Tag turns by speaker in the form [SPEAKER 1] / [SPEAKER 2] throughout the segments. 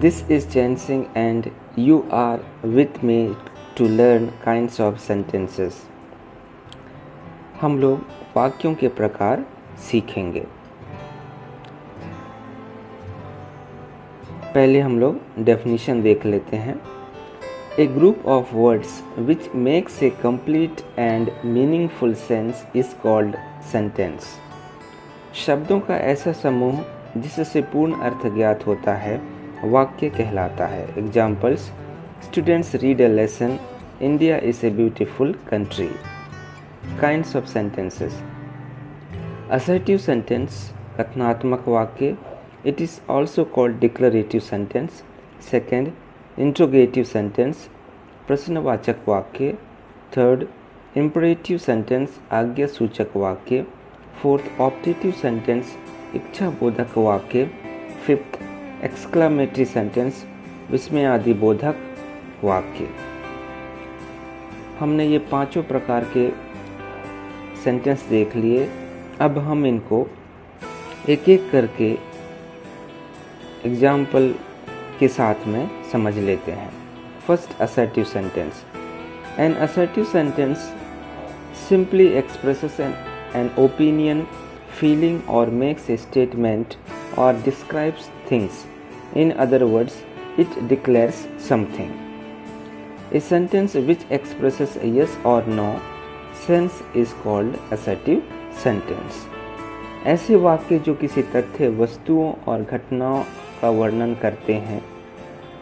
[SPEAKER 1] This is Chain Singh and you are with me to learn kinds of sentences. हम लोग वाक्यों के प्रकार सीखेंगे। पहले हम लोग डेफिनेशन देख लेते हैं। A group of words which makes a complete and meaningful sense is called sentence. शब्दों का ऐसा समूह जिससे पूर्ण अर्थ ज्ञात होता है वाक्य कहलाता है। Examples: Students read a lesson. India is a beautiful country. Kinds of sentences. Assertive sentence कथनात्मक वाक्य. It is also called declarative sentence. Second, interrogative sentence प्रश्नवाचक वाक्य. थर्ड, imperative sentence आज्ञा सूचक वाक्य. फोर्थ, optative sentence इच्छाबोधक वाक्य. फिफ्थ, exclamatory sentence विस्मयादि बोधक वाक्य। हमने ये पांचों प्रकार के सेंटेंस देख लिए। अब हम इनको एक एक करके एग्जाम्पल के साथ में समझ लेते हैं। First, assertive sentence. An assertive sentence simply expresses an opinion, feeling or makes a statement or describes things. In other words, it declares something. A sentence which expresses a yes or no sense is called assertive sentence. ऐसे वाक्य जो किसी तथ्य, वस्तुओं और घटनाओं का वर्णन करते हैं,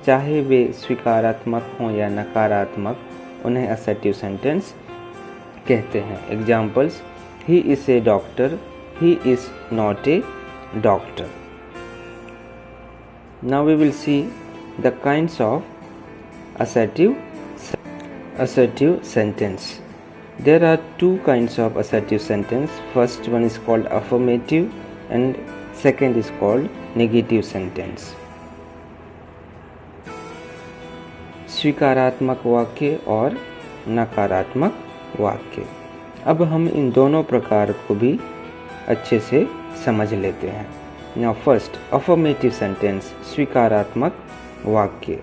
[SPEAKER 1] चाहे वे स्वीकारात्मक हों या नकारात्मक, उन्हें assertive sentence कहते हैं। Examples: He is a doctor. He is not a doctor. Now we will see the kinds of assertive sentence. There are two kinds of assertive sentence. First one is called affirmative and second is called negative sentence. स्वीकारात्मक वाक्य और नकारात्मक वाक्य। अब हम इन दोनों प्रकार को भी अच्छे से समझ लेते हैं। Now first, affirmative sentence स्वीकारात्मक वाक्य।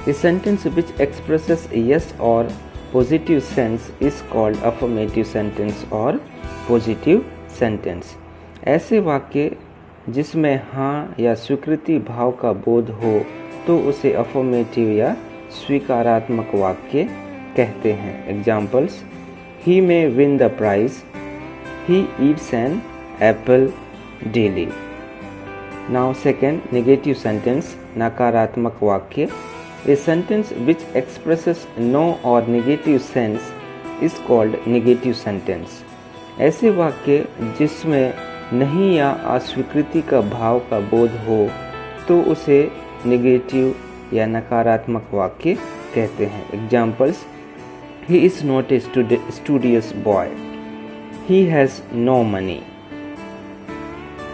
[SPEAKER 1] A sentence which expresses a yes or positive sense is called affirmative sentence or positive sentence. ऐसे वाक्य जिसमें हाँ या स्वीकृति भाव का बोध हो तो उसे अफर्मेटिव या स्वीकारात्मक वाक्य कहते हैं। Examples: He may win the prize. He eats an apple daily. Now second, negative sentence नकारात्मक वाक्य। A sentence which expresses no or negative sense is called negative sentence. ऐसे वाक्य जिसमें नहीं या अस्वीकृति का भाव का बोध हो तो उसे नेगेटिव या नकारात्मक वाक्य कहते हैं। Examples: He is not a studious boy. He has no money.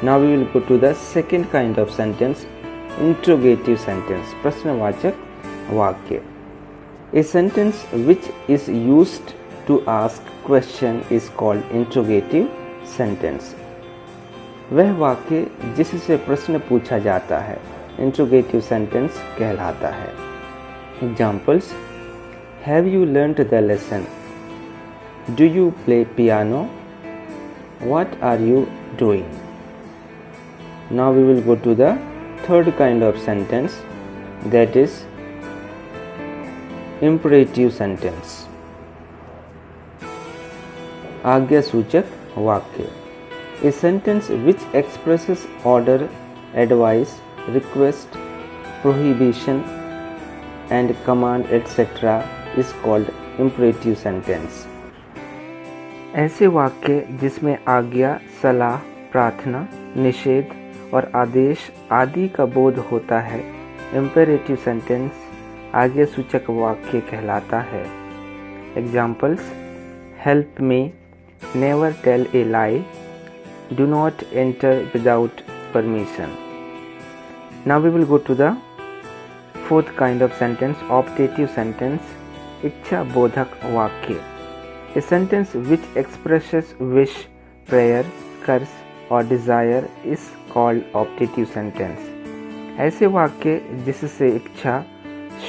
[SPEAKER 1] Now we will go to the second kind of sentence, interrogative sentence प्रश्नवाचक वाक्य। A sentence which is used to ask question is called interrogative sentence. वह वाक्य जिससे प्रश्न पूछा जाता है interrogative sentence कहलाता है। Examples: Have you learnt the lesson? Do you play piano? What are you doing? Now we will go to the third kind of sentence, that is imperative sentence आज्ञा सूचक वाक्य। A sentence which expresses order, advice, request, prohibition and command etc. is called imperative sentence. ऐसे वाक्य जिसमें आज्ञा, सलाह, प्रार्थना, निषेध और आदेश आदि का बोध होता है imperative sentence आज्ञा सूचक वाक्य कहलाता है। Examples: Help me, never tell a lie, do not enter without permission. Now we will go to the fourth kind of sentence, optative sentence इच्छा बोधक वाक्य। A sentence which expresses wish, prayer, curse or desire is called optative sentence. ऐसे वाक्य जिससे इच्छा,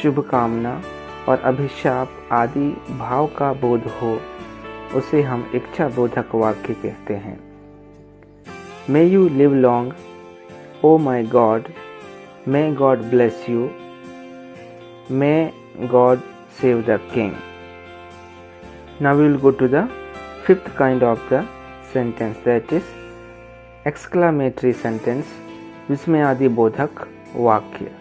[SPEAKER 1] शुभकामना और अभिशाप आदि भाव का बोध हो उसे हम इच्छा बोधक वाक्य कहते हैं। May you live long, oh my God, may God bless you, may God save the king. Now we will go to the fifth kind of the sentence, that is exclamatory sentence, विस्मयादि बोधक वाक्य।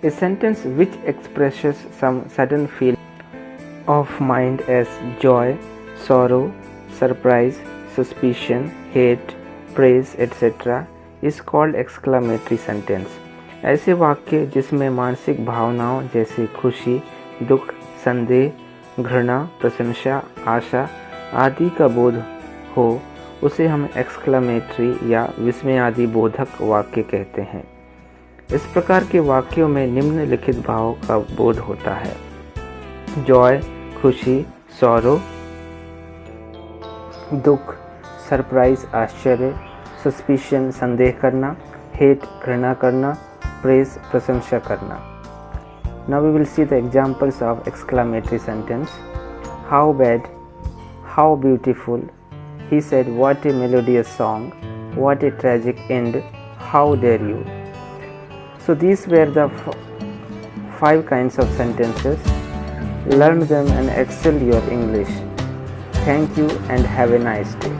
[SPEAKER 1] A sentence which expresses some sudden feeling of mind as joy, sorrow, surprise, suspicion, hate, praise, etc. is called exclamatory sentence। ऐसे वाक्य जिसमें मानसिक भावनाओं जैसे खुशी, दुख, संदेह, घृणा, प्रशंसा, आशा आदि का बोध हो उसे हम एक्सक्लेमेटरी या विस्मयादि बोधक वाक्य कहते हैं। इस प्रकार के वाक्यों में निम्नलिखित भावों का बोध होता है: जॉय, खुशी, सौरो, दुख, सरप्राइज, आश्चर्य, सस्पिशन, संदेह करना, हेट, घृणा करना, प्रेज, प्रशंसा करना। Now we will see the examples of exclamatory sentence. How bad, how beautiful. He said, what a melodious song, what a tragic end, how dare you. So these were the 5 kinds of sentences. Learn them and excel your English. Thank you and have a nice day.